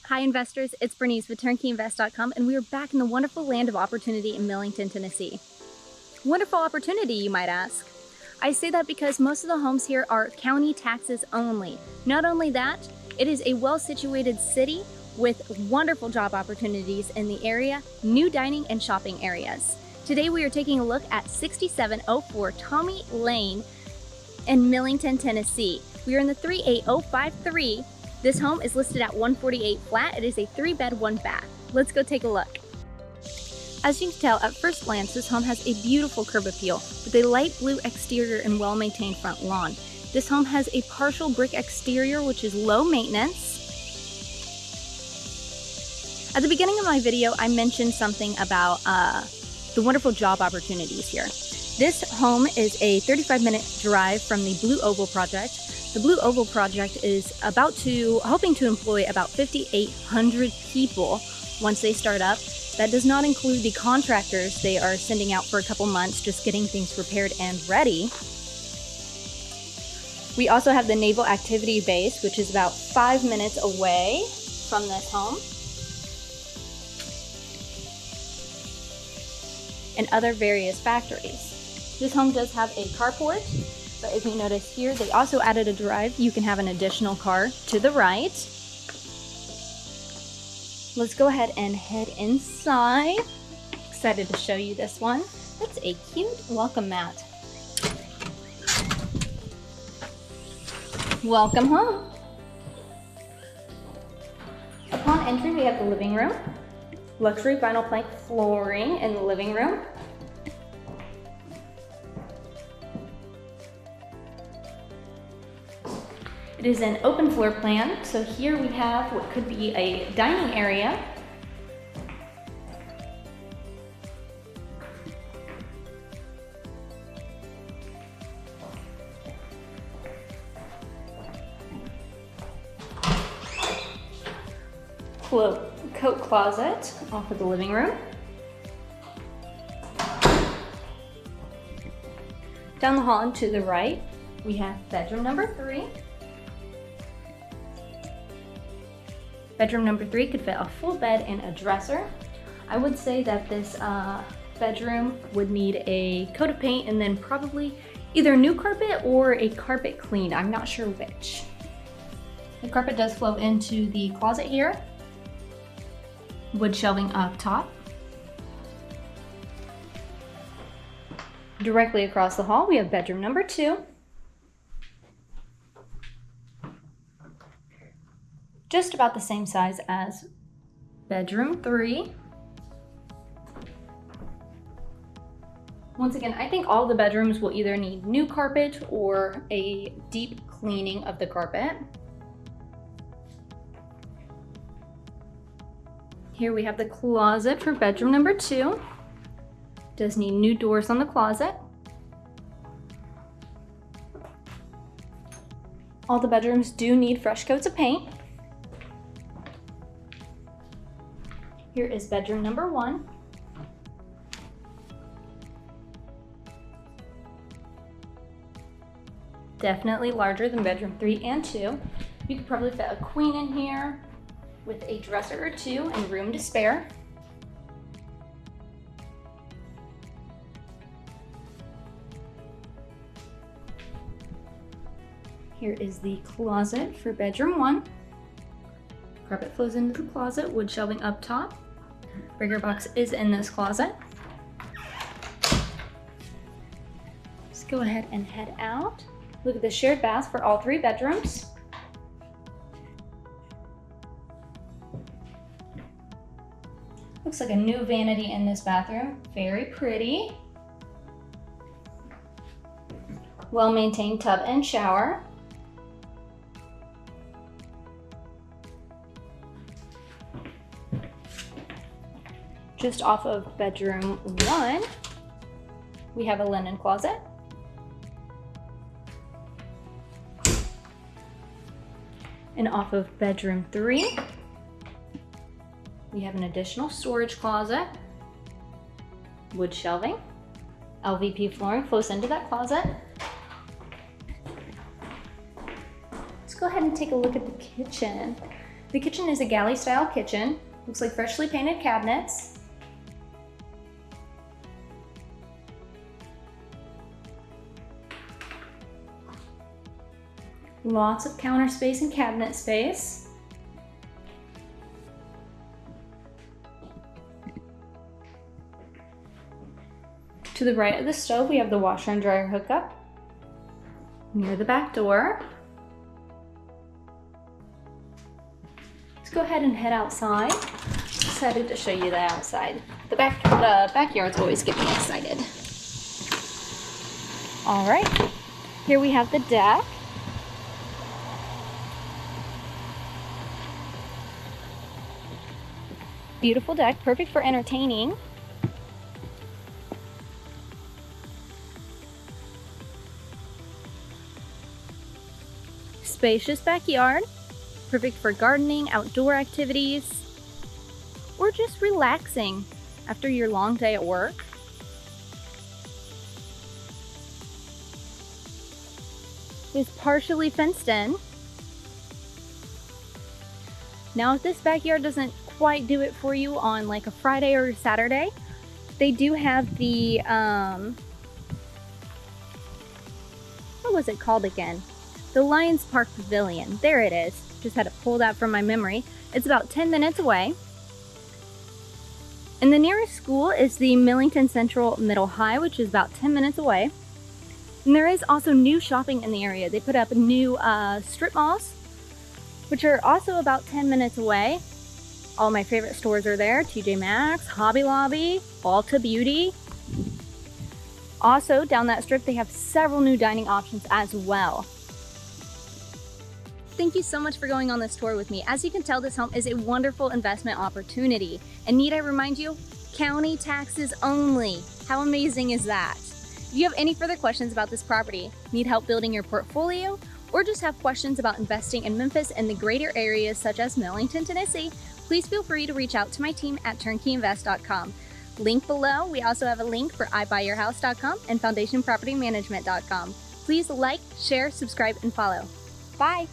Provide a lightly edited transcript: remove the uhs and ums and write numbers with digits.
Hi investors, it's Bernice with TurnKeyInvest.com, and we are back in the wonderful land of opportunity in Millington, Tennessee. Wonderful opportunity, you might ask. I say that because most of the homes here are county taxes only. Not only that, it is a well-situated city with wonderful job opportunities in the area, new dining and shopping areas. Today we are taking a look at 6704 Tommie Ln in Millington, Tennessee. We are in the 38053. This home is listed at 148 flat. It is a 3-bed, 1-bath. Let's go take a look. As you can tell at first glance, this home has a beautiful curb appeal with a light blue exterior and well-maintained front lawn. This home has a partial brick exterior, which is low maintenance. At the beginning of my video, I mentioned something about the wonderful job opportunities here. This home is a 35-minute drive from the Blue Oval project. The Blue Oval project is hoping to employ about 5,800 people once they start up. That does not include the contractors they are sending out for a couple months, just getting things repaired and ready. We also have the Naval Activity Base, which is about 5 minutes away from this home, and other various factories. This home does have a carport, but if you notice here, they also added a drive. You can have an additional car to the right. Let's go ahead and head inside. Excited to show you this one. That's a cute welcome mat. Welcome home. Upon entry, we have the living room. Luxury vinyl plank flooring in the living room. It is an open floor plan, so here we have what could be a dining area. Coat closet off of the living room. Down the hall and to the right, we have bedroom number 3. Bedroom number 3 could fit a full bed and a dresser. I would say that this bedroom would need a coat of paint and then probably either new carpet or a carpet clean. I'm not sure which. The carpet does flow into the closet here. Wood shelving up top. Directly across the hall, we have bedroom number 2. Just about the same size as bedroom 3. Once again, I think all the bedrooms will either need new carpet or a deep cleaning of the carpet. Here we have the closet for bedroom number 2. Does need new doors on the closet. All the bedrooms do need fresh coats of paint. Here is bedroom number 1. Definitely larger than bedroom 3 and 2. You could probably fit a queen in here with a dresser or 2 and room to spare. Here is the closet for bedroom 1. Carpet flows into the closet, wood shelving up top. Breaker box is in this closet. Let's go ahead and head out. Look at the shared bath for all 3 bedrooms. Looks like a new vanity in this bathroom. Very pretty. Well-maintained tub and shower. Just off of bedroom 1, we have a linen closet. And off of bedroom 3, we have an additional storage closet, wood shelving, LVP flooring flows into that closet. Let's go ahead and take a look at the kitchen. The kitchen is a galley style kitchen. Looks like freshly painted cabinets. Lots of counter space and cabinet space. To the right of the stove, we have the washer and dryer hookup near the back door. Let's go ahead and head outside. Excited to show you the outside. The backyards always get me excited. All right, here we have the deck. Beautiful deck, perfect for entertaining. Spacious backyard, perfect for gardening, outdoor activities, or just relaxing after your long day at work. It's partially fenced in. Now, if this backyard doesn't quite do it for you on like a Friday or Saturday, they do have the, what was it called again? The Lions Park Pavilion. There it is. Just had to pull that from my memory. It's about 10 minutes away. And the nearest school is the Millington Central Middle High, which is about 10 minutes away. And there is also new shopping in the area. They put up new strip malls, which are also about 10 minutes away. All my favorite stores are there. TJ Maxx, Hobby Lobby, Ulta Beauty. Also, down that strip, they have several new dining options as well. Thank you so much for going on this tour with me. As you can tell, this home is a wonderful investment opportunity. And need I remind you, county taxes only. How amazing is that? If you have any further questions about this property, need help building your portfolio, or just have questions about investing in Memphis and the greater areas such as Millington, Tennessee, please feel free to reach out to my team at turnkeyinvest.com. Link below. We also have a link for ibuyyourhouse.com and foundationpropertymanagement.com. Please like, share, subscribe, and follow. Bye!